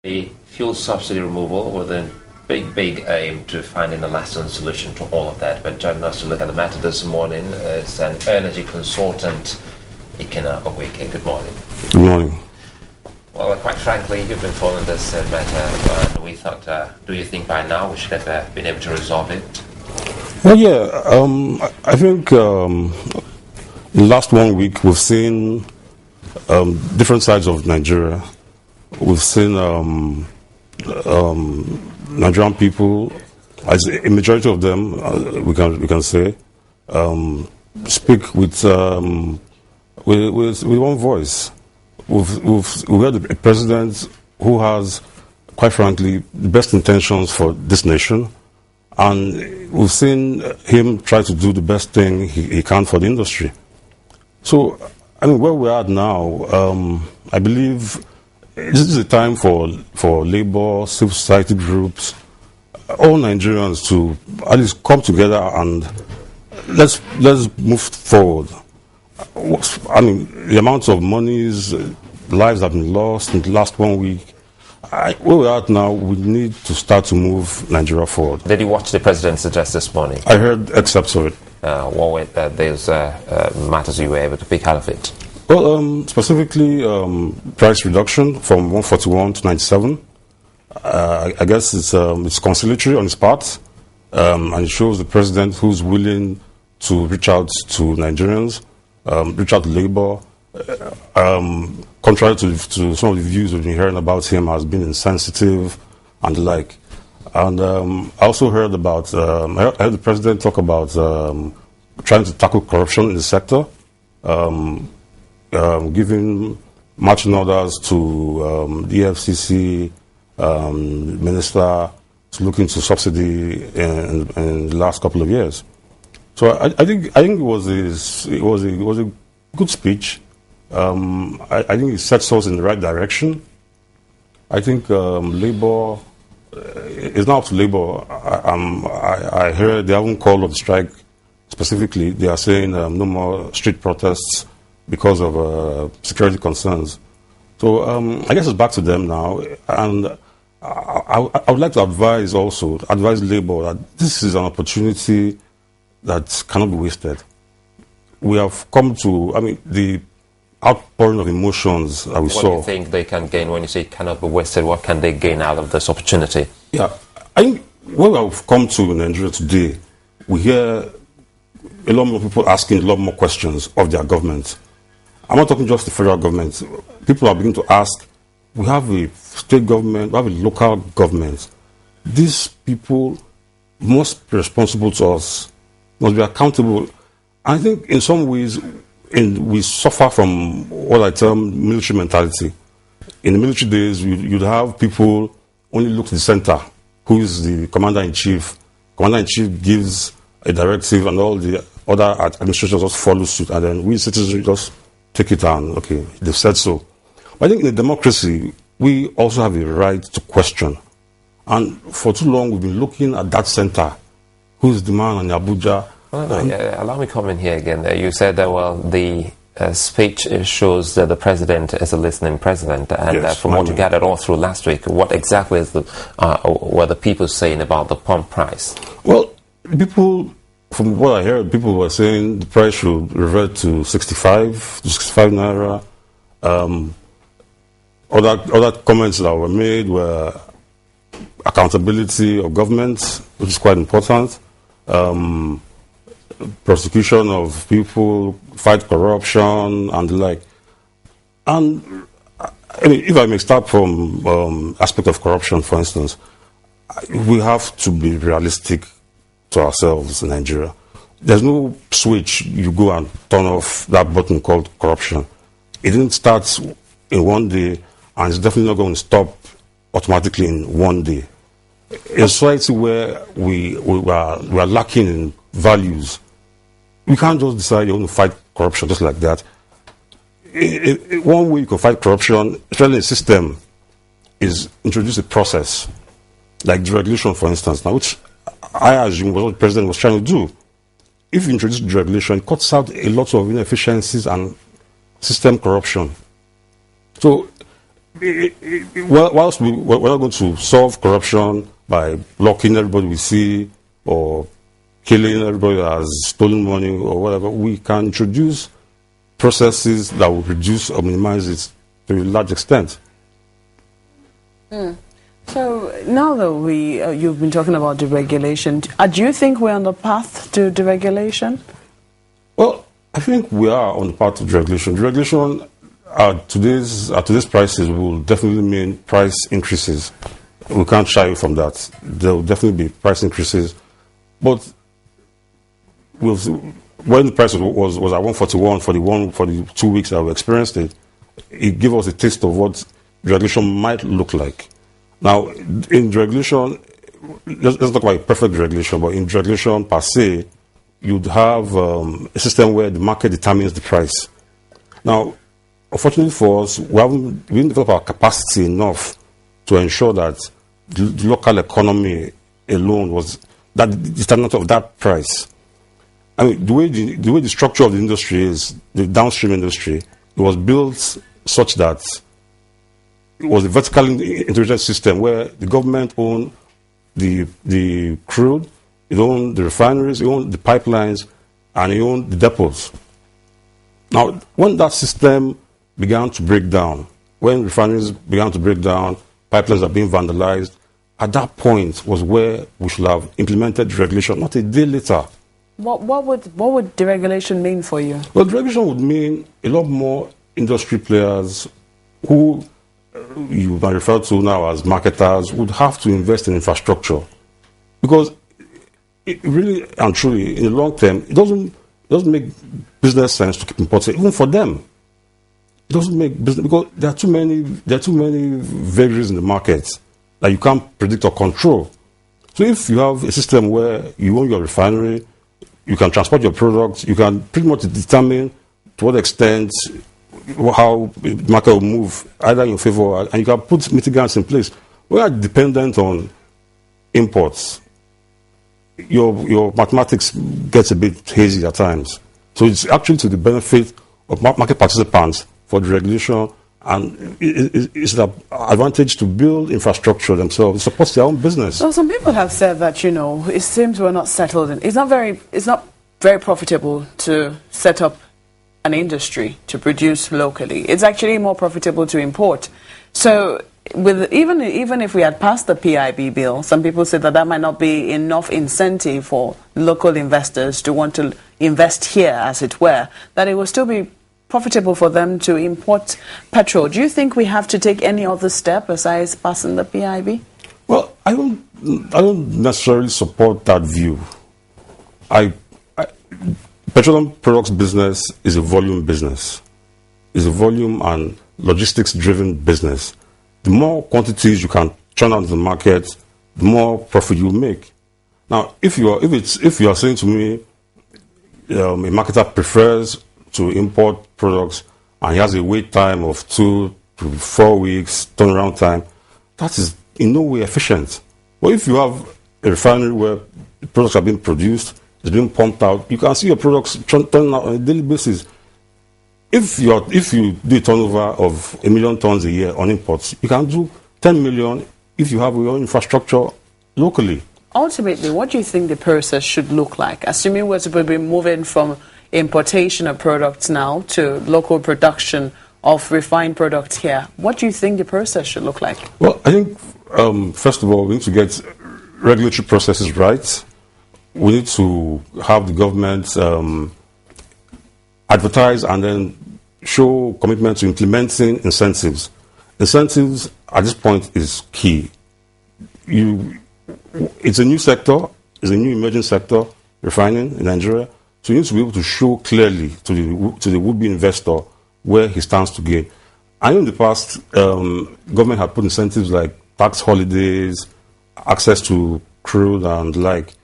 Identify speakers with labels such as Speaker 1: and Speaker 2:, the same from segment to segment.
Speaker 1: The fuel subsidy removal with a big aim to finding a lasting solution to all of that. But joining us to look at the matter this morning is an energy consultant, Ikenna Oguike. Good morning.
Speaker 2: Good morning.
Speaker 1: Well, quite frankly, you've been following this matter, and we thought, do you think by now we should have been able to resolve it?
Speaker 2: Well, yeah, I think in the last 1 week we've seen different sides of Nigeria. We've seen Nigerian people, as a majority of them, we can say, speak with one voice. We've had a president who has, quite frankly, the best intentions for this nation, and we've seen him try to do the best thing he can for the industry. So, I mean, where we are now, I believe this is a time for labor, civil society groups, all Nigerians to at least come together and let's move forward. I mean, the amount of monies, lives have been lost in the last 1 week. Where we are at now, we need to start to move Nigeria forward.
Speaker 1: Did you watch the president's address this morning?
Speaker 2: I heard excerpts of it.
Speaker 1: What were those matters you were able to pick out of it?
Speaker 2: Well, specifically, price reduction from 141 to 97. I guess it's conciliatory on his part, and it shows the president who's willing to reach out to Nigerians, reach out to labor. Contrary to some of the views we've been hearing about him as being insensitive and the like. And I also heard about, I heard the president talk about trying to tackle corruption in the sector. Giving marching orders to the FCC minister to look into subsidy in the last couple of years. So I think it was a good speech. I think it sets us in the right direction. I think labor it's not up to labor. I heard they haven't called on strike specifically. They are saying no more street protests because of security concerns. So I guess it's back to them now. And I would like to advise labor that this is an opportunity that cannot be wasted. We have come to, I mean, the outpouring of emotions that we saw.
Speaker 1: What do you think they can gain when you say it cannot be wasted? What can they gain out of this opportunity?
Speaker 2: Yeah, I think what we have come to in Nigeria today, we hear a lot more people asking a lot more questions of their government. I'm not talking just the federal government. People are beginning to ask, we have a state government, we have a local government. These people must be responsible to us, must be accountable. I think in some ways, we suffer from what I term military mentality. In the military days, you'd have people only look to the center, who is the commander-in-chief. Commander-in-chief gives a directive and all the other administrations just follow suit, and then we citizens just take it and, okay, they've said so. But I think in a democracy, we also have a right to question. And for too long, we've been looking at that center. Who's the man in Abuja?
Speaker 1: Allow me to come in here again. You said that, well, the speech shows that the president is a listening president. And
Speaker 2: yes,
Speaker 1: from what you gathered all through last week, what exactly is were the people saying about the pump price?
Speaker 2: Well, people, from what I heard, people were saying the price should revert to 65 naira. Other comments that were made were accountability of government, which is quite important. Prosecution of people, fight corruption, and the like. And I mean, if I may start from aspect of corruption, for instance, we have to be realistic to ourselves in Nigeria. There's no switch you go and turn off that button called corruption. It didn't start in one day, and it's definitely not going to stop automatically in one day. In a society where we are lacking in values, we can't just decide you want to fight corruption just like that. One way you can fight corruption, especially in a system, is introduce a process, like deregulation, for instance, now, which I assume was what the president was trying to do. If you introduce deregulation, it cuts out a lot of inefficiencies and system corruption. So Well, whilst we're not going to solve corruption by blocking everybody we see or killing everybody that has stolen money or whatever, we can introduce processes that will reduce or minimize it to a large extent.
Speaker 3: So now that you've been talking about deregulation, do you think we're on the path to deregulation?
Speaker 2: Well, I think we are on the path to deregulation. Deregulation at today's prices will definitely mean price increases. We can't shy away from that. There will definitely be price increases. But when the price was at 141 for the 2 weeks that we experienced it, it gave us a taste of what deregulation might look like. Now, in deregulation, let's talk about perfect deregulation, but in deregulation per se, you'd have a system where the market determines the price. Now, unfortunately for us, we didn't develop our capacity enough to ensure that the local economy alone was that determinant of that price. I mean, the way the structure of the industry is, the downstream industry, it was built such that it was a vertically integrated system where the government owned the crude, it owned the refineries, it owned the pipelines, and it owned the depots. Now, when that system began to break down, when refineries began to break down, pipelines are being vandalized, at that point was where we should have implemented deregulation, not a day later.
Speaker 3: What would deregulation mean for you?
Speaker 2: Well, deregulation would mean a lot more industry players who you might refer to now as marketers would have to invest in infrastructure. Because it really and truly, in the long term, it doesn't make business sense to keep importing, even for them. It doesn't make business, because there are too many vagaries in the market that you can't predict or control. So if you have a system where you own your refinery, you can transport your products, you can pretty much determine to what extent how the market will move, either in your favor, and you can put mitigants in place. We are dependent on imports. Your mathematics gets a bit hazy at times. So it's actually to the benefit of market participants for the regulation, and it's an advantage to build infrastructure themselves. It supports their own business.
Speaker 3: Well, some people have said that, it seems we're not settled in. It's not very profitable to set up an industry to produce locally. It's actually more profitable to import. So even if we had passed the PIB bill, some people say that might not be enough incentive for local investors to want to invest here, as it were, that it will still be profitable for them to import petrol. Do you think we have to take any other step besides passing the PIB?
Speaker 2: Well, I don't necessarily support that view. Petroleum products business is a volume business. It's a volume and logistics-driven business. The more quantities you can churn out to the market, the more profit you make. Now, if you are saying to me, a marketer prefers to import products and he has a wait time of 2 to 4 weeks turnaround time, that is in no way efficient. But if you have a refinery where the products are being produced, it's being pumped out, you can see your products turning out on a daily basis. If you do a turnover of 1 million tons a year on imports, you can do 10 million if you have your own infrastructure locally.
Speaker 3: Ultimately, what do you think the process should look like? Assuming we're to be moving from importation of products now to local production of refined products here, what do you think the process should look like?
Speaker 2: Well, I think, first of all, we need to get regulatory processes right. We need to have the government advertise and then show commitment to implementing incentives. Incentives at this point is key. It's a new sector, it's a new emerging sector, refining in Nigeria. So you need to be able to show clearly to the would-be investor where he stands to gain. I know in the past, government had put incentives like tax holidays, access to crude and the like.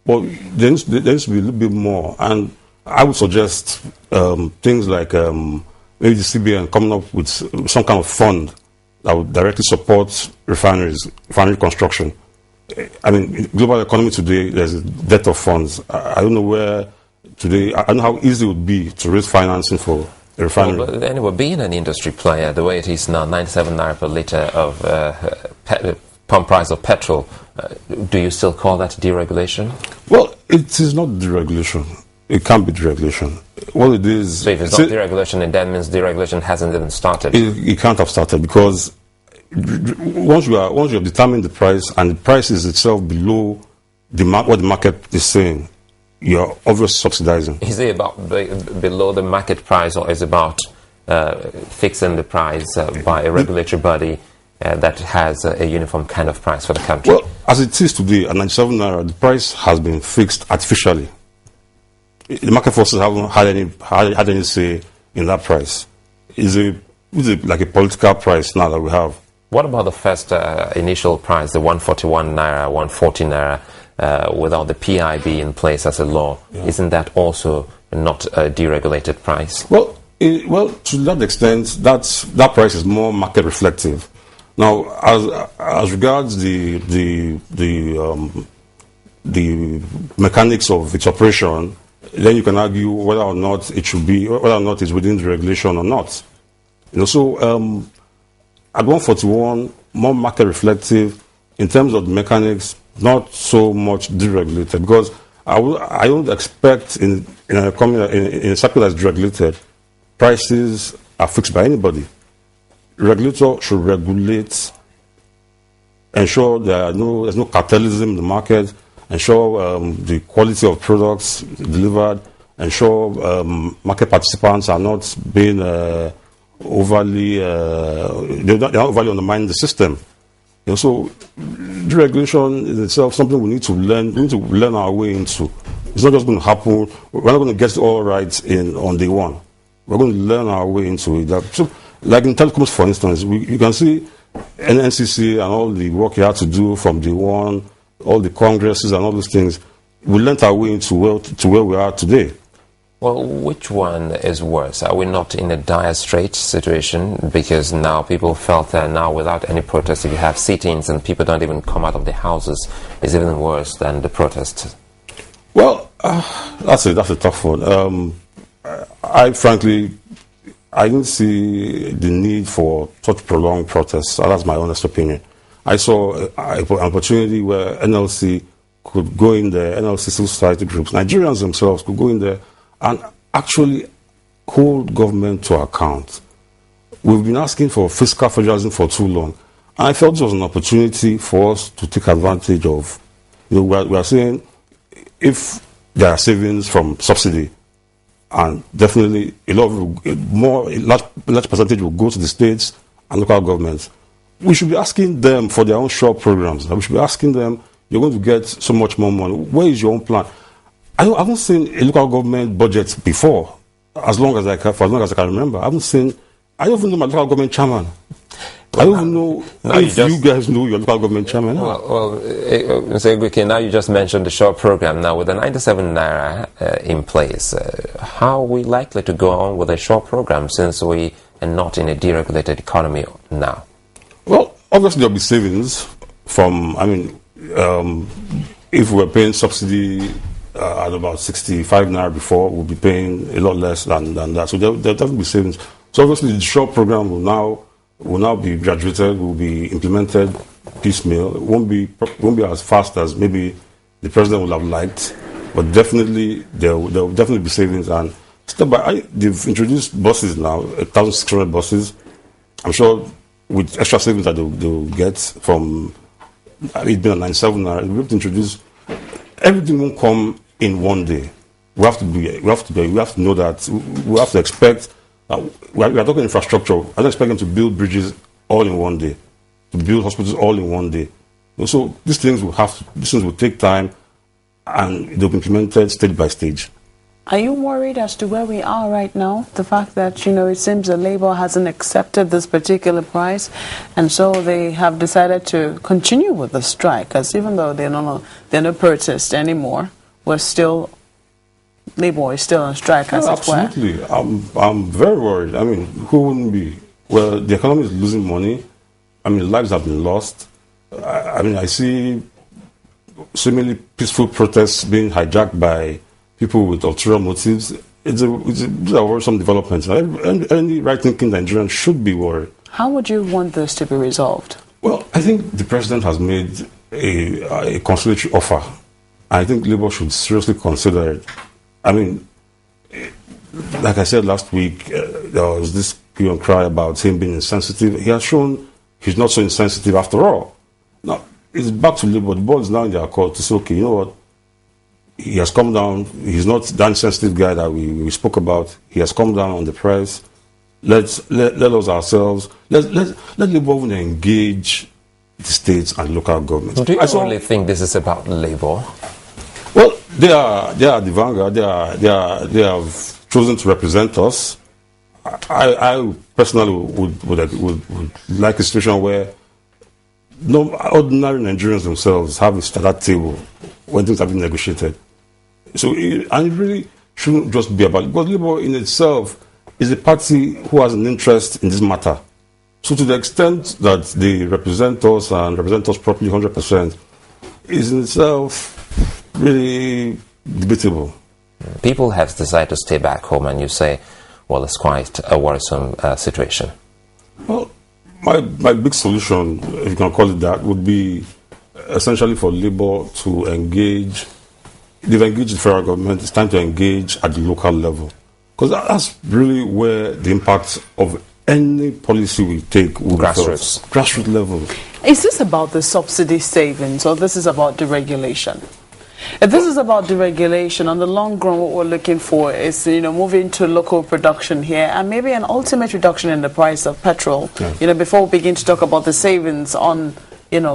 Speaker 2: But there needs to be a little bit more. And I would suggest things like maybe the CBN coming up with some kind of fund that would directly support refinery construction. I mean, global economy today, there's a dearth of funds. I don't know where today, I don't know how easy it would be to raise financing for refinery.
Speaker 1: Well, but anyway, being an industry player, the way it is now, 97 naira per litre of pump price of petrol, do you still call that deregulation?
Speaker 2: Well, it is not deregulation. It can't be deregulation. What it is...
Speaker 1: So if it's not deregulation, then that means deregulation hasn't even started.
Speaker 2: It can't have started because once you have determined the price and the price is itself below what the market is saying, you're obviously subsidizing.
Speaker 1: Is it about below the market price, or is it about fixing the price by a regulatory body that has a uniform kind of price for the country?
Speaker 2: Well, as it is today, at 97 naira, the price has been fixed artificially. The market forces haven't had any say in that price. It's like a political price now that we have.
Speaker 1: What about the first initial price, the 141 naira, 140 naira, without the PIB in place as a law? Yeah. Isn't that also not a deregulated price?
Speaker 2: Well, to that extent, that price is more market reflective. Now, as regards the mechanics of its operation, then you can argue whether or not it's within the regulation or not. So at 141, more market reflective in terms of the mechanics, not so much deregulated, because I don't expect in a sector that's deregulated, prices are fixed by anybody. Regulator should regulate, ensure there's no cartelism in the market, ensure the quality of products delivered, ensure market participants are not being overly undermining the system. So deregulation is itself something we need to learn. We need to learn our way into. It's not just going to happen. We're not going to get it all right on day one. We're going to learn our way into it. So, like in telecoms, for instance, you can see NNCC and all the work you had to do from day one, all the congresses and all those things. We learned our way into where we are today.
Speaker 1: Well, which one is worse? Are we not in a dire straits situation? Because now people felt that now without any protest, if you have sit-ins and people don't even come out of their houses, it's even worse than the protests.
Speaker 2: Well, that's a tough one. I didn't see the need for such prolonged protests. That's my honest opinion. I saw an opportunity where NLC could go in there, NLC civil society groups, Nigerians themselves could go in there and actually hold government to account. We've been asking for fiscal federalism for too long. And I felt it was an opportunity for us to take advantage of. We are saying if there are savings from subsidy, and definitely a large percentage will go to the states and local governments, we should be asking them for their own short programs. We should be asking them, you're going to get so much more money. Where is your own plan? I haven't seen a local government budget before, for as long as I can remember. I don't even know my local government chairman. I don't even know if you guys know your local government chairman.
Speaker 1: Well, Mr. Oguike, now you just mentioned the short program. Now, with the 97 naira in place, how are we likely to go on with a short program since we are not in a deregulated economy now? Well,
Speaker 2: obviously there'll be savings from, if we're paying subsidy at about 65 naira before, we'll be paying a lot less than that. So there'll definitely be savings. So obviously the short program will now be graduated, will be implemented piecemeal. It won't be as fast as maybe the president would have liked, but definitely there will definitely be savings. And step by, they've introduced buses now, 1,600 buses. I'm sure with extra savings that they'll get from it being a 97 naira, we have to introduce. Everything won't come in one day. We have to know that. We have to expect. We are talking infrastructure. I don't expect them to build bridges all in one day, to build hospitals all in one day. So these things will take time, and they'll be implemented stage by stage.
Speaker 3: Are you worried as to where we are right now? The fact that, it seems that Labour hasn't accepted this particular price, and so they have decided to continue with the strike, because even though they're not protest anymore, Labour is still on strike, as it were.
Speaker 2: Absolutely. I'm very worried. Who wouldn't be? Well, the economy is losing money. Lives have been lost. I see seemingly peaceful protests being hijacked by people with ulterior motives. these are worrisome developments. Any right-thinking Nigerian should be worried.
Speaker 3: How would you want this to be resolved?
Speaker 2: Well, I think the president has made a conciliatory offer. I think Labour should seriously consider it. I mean, like I said last week, there was this hue and cry about him being insensitive. He has shown he's not so insensitive after all. Now, it's back to Labour. The ball is now in their court to say, okay, you know what? He has come down. He's not that insensitive guy that we spoke about. He has come down on the price. Let us ourselves, let Labour even engage the states and local governments.
Speaker 1: Do you only think this is about Labour?
Speaker 2: Well, they are the vanguard. They have chosen to represent us. I personally would like a situation where no ordinary Nigerians themselves have a standard table when things have been negotiated. So, and it really shouldn't just be about, because Labour in itself is a party who has an interest in this matter. So to the extent that they represent us and represent us properly 100% is in itself really debatable.
Speaker 1: People have decided to stay back home, and you say, well, it's quite a worrisome situation.
Speaker 2: Well, my big solution, if you can call it that, would be essentially for Labour to engage. They've engaged the federal government. It's time to engage at the local level. Because that's really where the impact of any policy we take will be grassroots level.
Speaker 3: Is this about the subsidy savings, or this is about deregulation? If this is about deregulation, on the long run, what we're looking for is, moving to local production here, and maybe an ultimate reduction in the price of petrol. Yeah. Before we begin to talk about the savings on,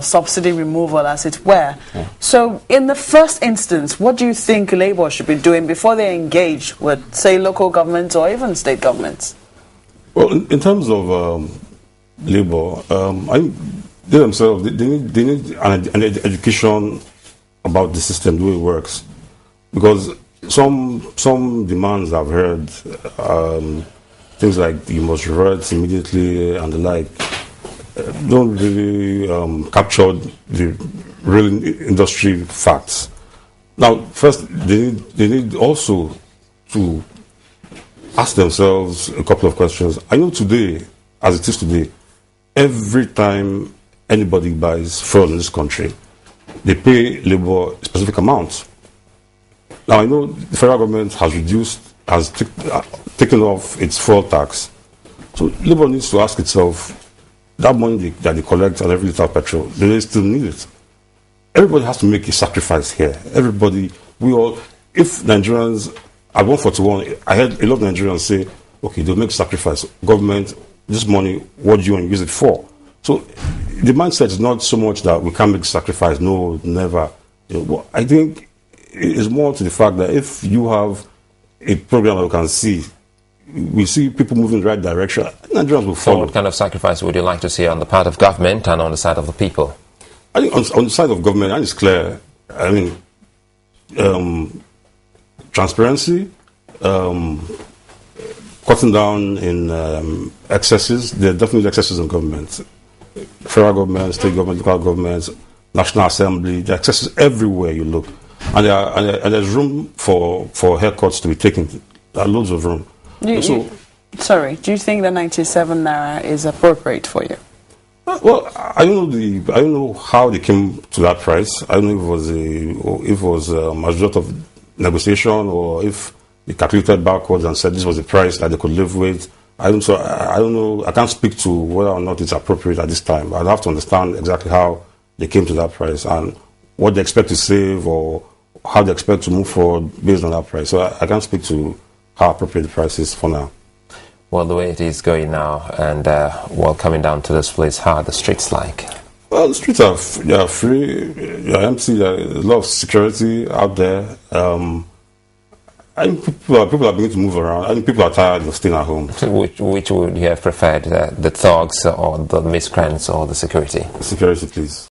Speaker 3: subsidy removal, as it were. Yeah. So, in the first instance, what do you think Labour should be doing before they engage with, say, local governments or even state governments?
Speaker 2: Well, in terms of Labour, they themselves they need an education about the system, the way it works, because some demands I've heard, things like you must revert immediately and the like, don't really capture the real industry facts. Now, first, they need also to ask themselves a couple of questions. I know today, as it is today, every time anybody buys fuel in this country, they pay Labour a specific amount. Now, I know the federal government has taken off its fuel tax. So Labour needs to ask itself, that money that they collect on every liter of petrol, do they still need it? Everybody has to make a sacrifice here. Everybody, if Nigerians, at 141, I heard a lot of Nigerians say, okay, they'll make sacrifice. Government, this money, what do you want to use it for? So the mindset is not so much that we can't make sacrifice, no, never. I think it's more to the fact that if you have a program that we can see, we see people moving in the right direction, Nigerians will follow.
Speaker 1: So what kind of sacrifice would you like to see on the part of government and on the side of the people?
Speaker 2: I think on the side of government, and it's clear, I mean, transparency, cutting down in excesses. There are definitely excesses in government. Federal government, state government, local governments, National Assembly, there are excesses everywhere you look. And there's room for haircuts to be taken. There are loads of room.
Speaker 3: Sorry, do you think the 97 naira is appropriate for you?
Speaker 2: Well, I don't know how they came to that price. I don't know if it was a result of negotiation, or if they calculated backwards and said this was the price that they could live with. I don't know. I can't speak to whether or not it's appropriate at this time. I'd have to understand exactly how they came to that price and what they expect to save, or how they expect to move forward based on that price. So I can't speak to how appropriate the price is for now.
Speaker 1: Well, the way it is going now, and coming down to this place, how are the streets like?
Speaker 2: Well, the streets are free, they're empty, there's a lot of security out there. I think people are beginning to move around. I think people are tired of staying at home.
Speaker 1: Which would you have preferred, the thugs or the miscreants or the security?
Speaker 2: Security, please.